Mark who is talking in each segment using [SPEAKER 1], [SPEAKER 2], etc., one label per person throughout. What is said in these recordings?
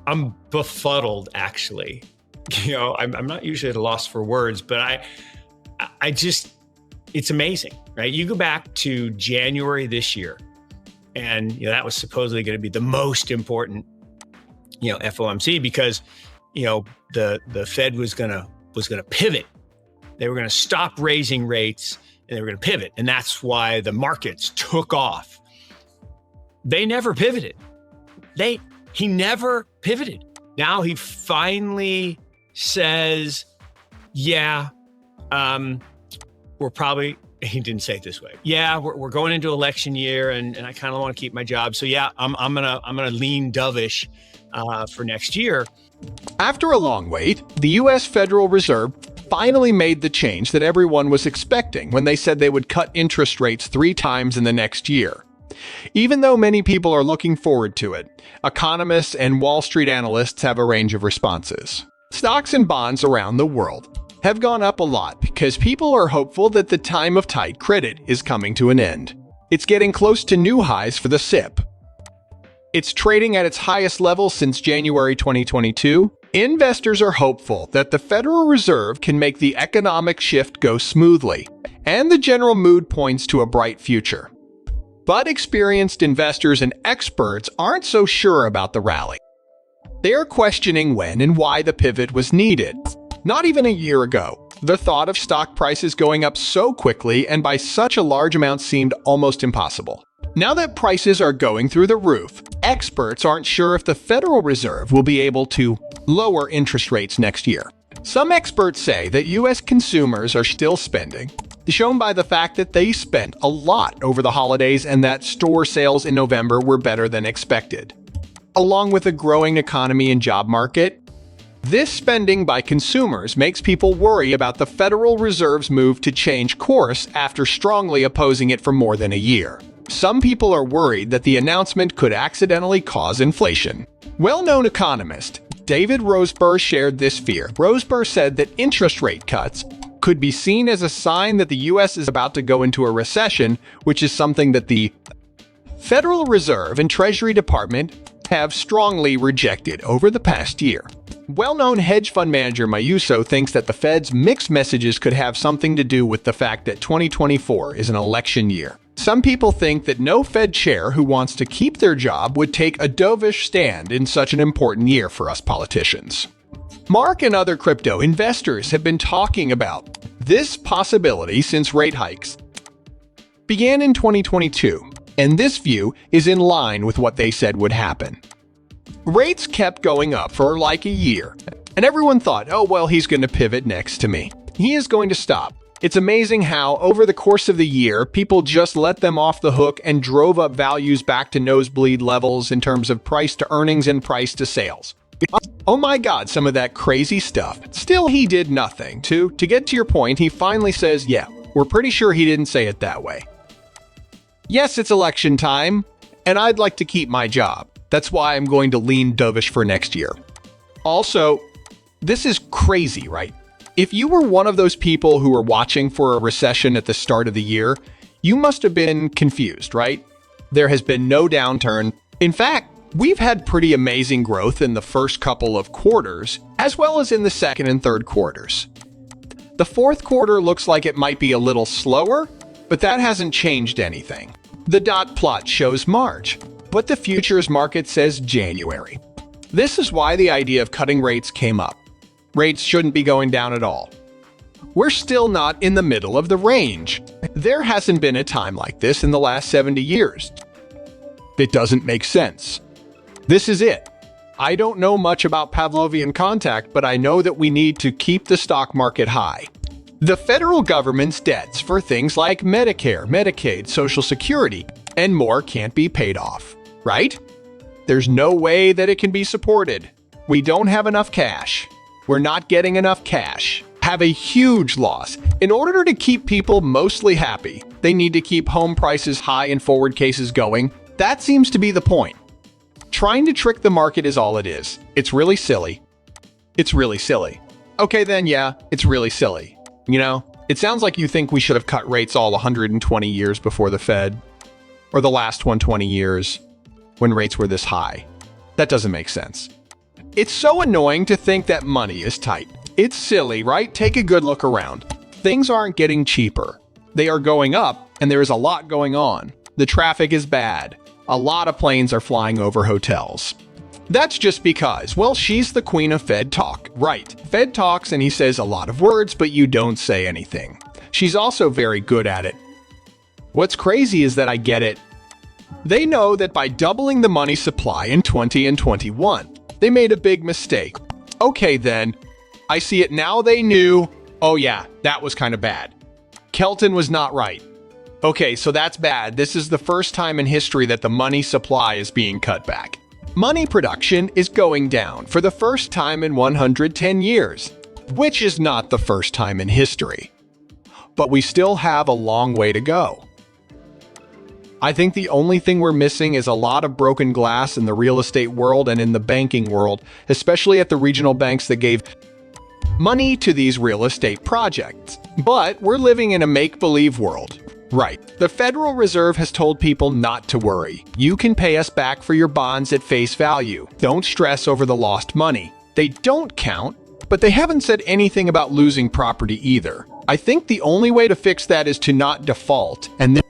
[SPEAKER 1] I'm befuddled, actually. I'm not usually at a loss for words, but I just, it's amazing, right? You go back to January this year, and that was supposedly going to be the most important, FOMC, because the Fed was gonna pivot. They were going to stop raising rates and they were going to pivot, and that's why the markets took off. They never pivoted. He never pivoted. Now he finally says, yeah, we're probably, he didn't say it this way. Yeah, we're going into election year, and I kind of want to keep my job. So yeah, I'm gonna lean dovish for next year.
[SPEAKER 2] After a long wait, the U.S. Federal Reserve finally made the change that everyone was expecting when they said they would cut interest rates 3 times in the next year. Even though many people are looking forward to it, economists and Wall Street analysts have a range of responses. Stocks and bonds around the world have gone up a lot because people are hopeful that the time of tight credit is coming to an end. It's getting close to new highs for the SIP. It's trading at its highest level since January 2022. Investors are hopeful that the Federal Reserve can make the economic shift go smoothly, and the general mood points to a bright future. But experienced investors and experts aren't so sure about the rally. They are questioning when and why the pivot was needed. Not even a year ago, the thought of stock prices going up so quickly and by such a large amount seemed almost impossible. Now that prices are going through the roof, experts aren't sure if the Federal Reserve will be able to lower interest rates next year. Some experts say that U.S. consumers are still spending, shown by the fact that they spent a lot over the holidays and that store sales in November were better than expected. Along with a growing economy and job market, this spending by consumers makes people worry about the Federal Reserve's move to change course after strongly opposing it for more than a year. Some people are worried that the announcement could accidentally cause inflation. Well-known economist David Rosber shared this fear. Rosber said that interest rate cuts could be seen as a sign that the U.S. is about to go into a recession, which is something that the Federal Reserve and Treasury Department have strongly rejected over the past year. Well-known hedge fund manager Yusko thinks that the Fed's mixed messages could have something to do with the fact that 2024 is an election year. Some people think that no Fed chair who wants to keep their job would take a dovish stand in such an important year for us politicians. Mark and other crypto investors have been talking about this possibility since rate hikes began in 2022, and this view is in line with what they said would happen. Rates kept going up for like a year, and everyone thought, oh well, he's going to pivot next to me. He is going to stop. It's amazing how, over the course of the year, people just let them off the hook and drove up values back to nosebleed levels in terms of price to earnings and price to sales. Oh my god, some of that crazy stuff. Still, he did nothing. To get to your point, he finally says, yeah, we're pretty sure he didn't say it that way. Yes, it's election time, and I'd like to keep my job. That's why I'm going to lean dovish for next year. Also, this is crazy, right? If you were one of those people who were watching for a recession at the start of the year, you must have been confused, right? There has been no downturn. In fact, we've had pretty amazing growth in the first couple of quarters, as well as in the second and third quarters. The fourth quarter looks like it might be a little slower, but that hasn't changed anything. The dot plot shows March, but the futures market says January. This is why the idea of cutting rates came up. Rates shouldn't be going down at all. We're still not in the middle of the range. There hasn't been a time like this in the last 70 years. It doesn't make sense. This is it. I don't know much about Pavlovian contact, but I know that we need to keep the stock market high. The federal government's debts for things like Medicare, Medicaid, Social Security, and more can't be paid off, right? There's no way that it can be supported. We don't have enough cash. We're not getting enough cash. Have a huge loss. In order to keep people mostly happy, they need to keep home prices high and forward cases going. That seems to be the point. Trying to trick the market is all it is. It's really silly. It's really silly. Okay then, yeah, it's really silly. You know, it sounds like you think we should have cut rates all 120 years before the Fed, or the last 120 years when rates were this high. That doesn't make sense. It's so annoying to think that money is tight. It's silly, right? Take a good look around. Things aren't getting cheaper. They are going up, and there is a lot going on. The traffic is bad. A lot of planes are flying over hotels. That's just because, well, she's the queen of Fed talk. Right. Fed talks and he says a lot of words, but you don't say anything. She's also very good at it. What's crazy is that I get it. They know that by doubling the money supply in 20 and 21, they made a big mistake. Okay then, I see it now. They knew, oh yeah, that was kind of bad. Kelton was not right. Okay, so that's bad. This is the first time in history that the money supply is being cut back. Money production is going down for the first time in 110 years, which is not the first time in history. But we still have a long way to go. I think the only thing we're missing is a lot of broken glass in the real estate world and in the banking world, especially at the regional banks that gave money to these real estate projects. But we're living in a make-believe world. Right. The Federal Reserve has told people not to worry. You can pay us back for your bonds at face value. Don't stress over the lost money. They don't count, but they haven't said anything about losing property either. I think the only way to fix that is to not default and then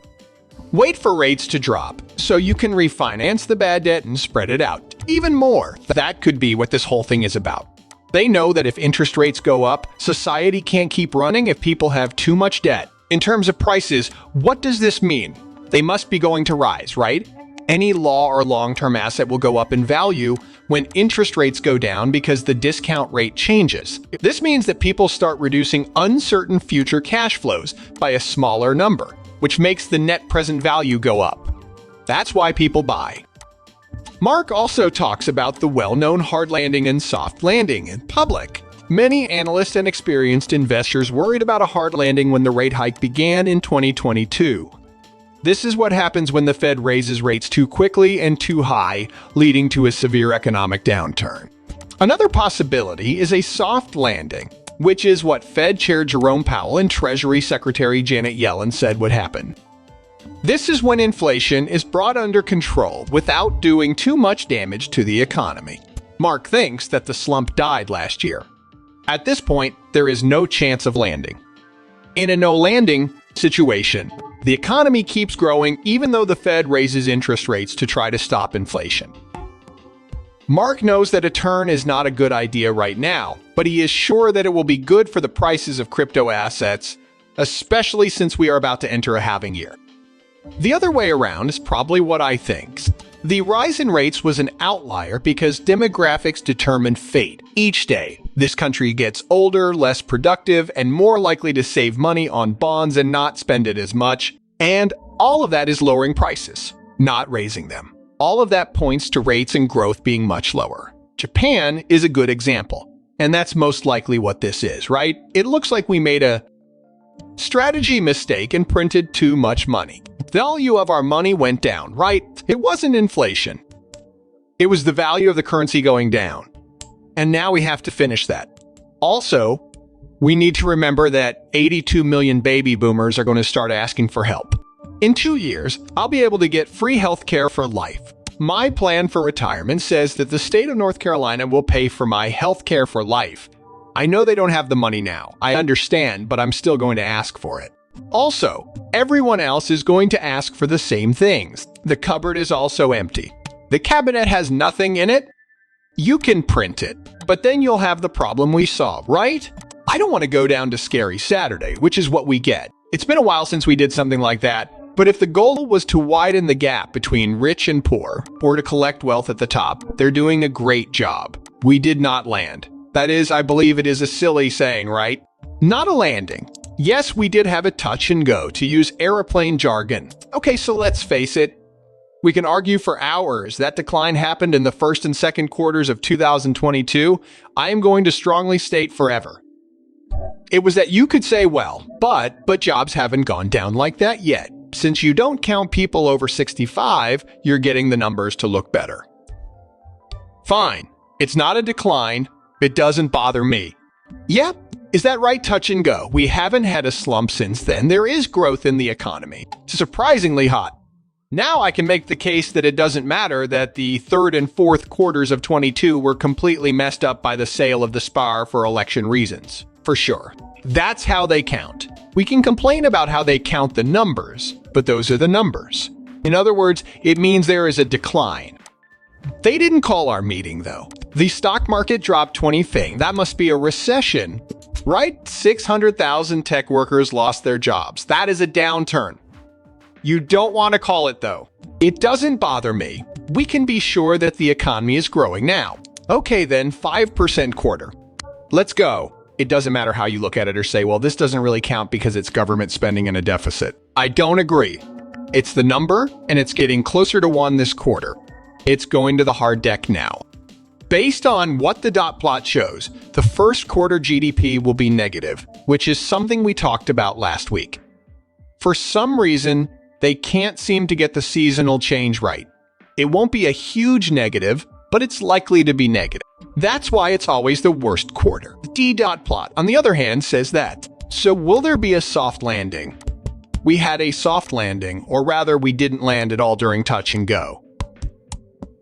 [SPEAKER 2] wait for rates to drop so you can refinance the bad debt and spread it out even more. That could be what this whole thing is about. They know that if interest rates go up, society can't keep running if people have too much debt. In terms of prices, what does this mean? They must be going to rise, right? Any law or long-term asset will go up in value when interest rates go down because the discount rate changes. This means that people start reducing uncertain future cash flows by a smaller number, which makes the net present value go up. That's why people buy. Mark also talks about the well-known hard landing and soft landing in public. Many analysts and experienced investors worried about a hard landing when the rate hike began in 2022. This is what happens when the Fed raises rates too quickly and too high, leading to a severe economic downturn. Another possibility is a soft landing, which is what Fed Chair Jerome Powell and Treasury Secretary Janet Yellen said would happen. This is when inflation is brought under control without doing too much damage to the economy. Mark thinks that the slump died last year. At this point, there is no chance of landing. In a no-landing situation, the economy keeps growing even though the Fed raises interest rates to try to stop inflation. Mark knows that a turn is not a good idea right now, but he is sure that it will be good for the prices of crypto assets, especially since we are about to enter a halving year. The other way around is probably what I think. The rise in rates was an outlier because demographics determine fate. Each day, this country gets older, less productive, and more likely to save money on bonds and not spend it as much. And all of that is lowering prices, not raising them. All of that points to rates and growth being much lower. Japan is a good example, and that's most likely what this is, right? It looks like we made a strategy mistake and printed too much money. The value of our money went down, right? It wasn't inflation. It was the value of the currency going down. And now we have to finish that. Also, we need to remember that 82 million baby boomers are going to start asking for help. In 2 years, I'll be able to get free health care for life. My plan for retirement says that the state of North Carolina will pay for my health care for life. I know they don't have the money now. I understand, but I'm still going to ask for it. Also, everyone else is going to ask for the same things. The cupboard is also empty. The cabinet has nothing in it. You can print it, but then you'll have the problem we saw, right? I don't want to go down to Scary Saturday, which is what we get. It's been a while since we did something like that, but if the goal was to widen the gap between rich and poor, or to collect wealth at the top, they're doing a great job. We did not land. That is, I believe it is a silly saying, right? Not a landing. Yes, we did have a touch and go, to use airplane jargon. Okay, so let's face it. We can argue for hours that decline happened in the first and second quarters of 2022. I am going to strongly state forever. It was that you could say, well, but jobs haven't gone down like that yet. Since you don't count people over 65, you're getting the numbers to look better. Fine. It's not a decline. It doesn't bother me. Yep. Is that right, touch and go? We haven't had a slump since then. There is growth in the economy. It's surprisingly hot. Now I can make the case that it doesn't matter that the third and fourth quarters of 22 were completely messed up by the sale of the SPAR for election reasons. For sure. That's how they count. We can complain about how they count the numbers, but those are the numbers. In other words, it means there is a decline. They didn't call our meeting, though. The stock market dropped 20%. That must be a recession, right? 600,000 tech workers lost their jobs. That is a downturn. You don't want to call it, though. It doesn't bother me. We can be sure that the economy is growing now. Okay, then, 5% quarter. Let's go. It doesn't matter how you look at it or say, well, this doesn't really count because it's government spending and a deficit. I don't agree. It's the number, and it's getting closer to 1 this quarter. It's going to the hard deck now. Based on what the dot plot shows, the first quarter GDP will be negative, which is something we talked about last week. For some reason, they can't seem to get the seasonal change right. It won't be a huge negative, but it's likely to be negative. That's why it's always the worst quarter. The D dot plot, on the other hand, says that. So will there be a soft landing? We had a soft landing, or rather we didn't land at all during touch and go.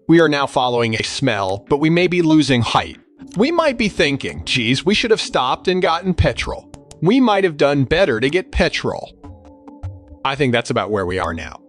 [SPEAKER 2] We are now following a smell, but we may be losing height. We might be thinking, geez, we should have stopped and gotten petrol. We might have done better to get petrol. I think that's about where we are now.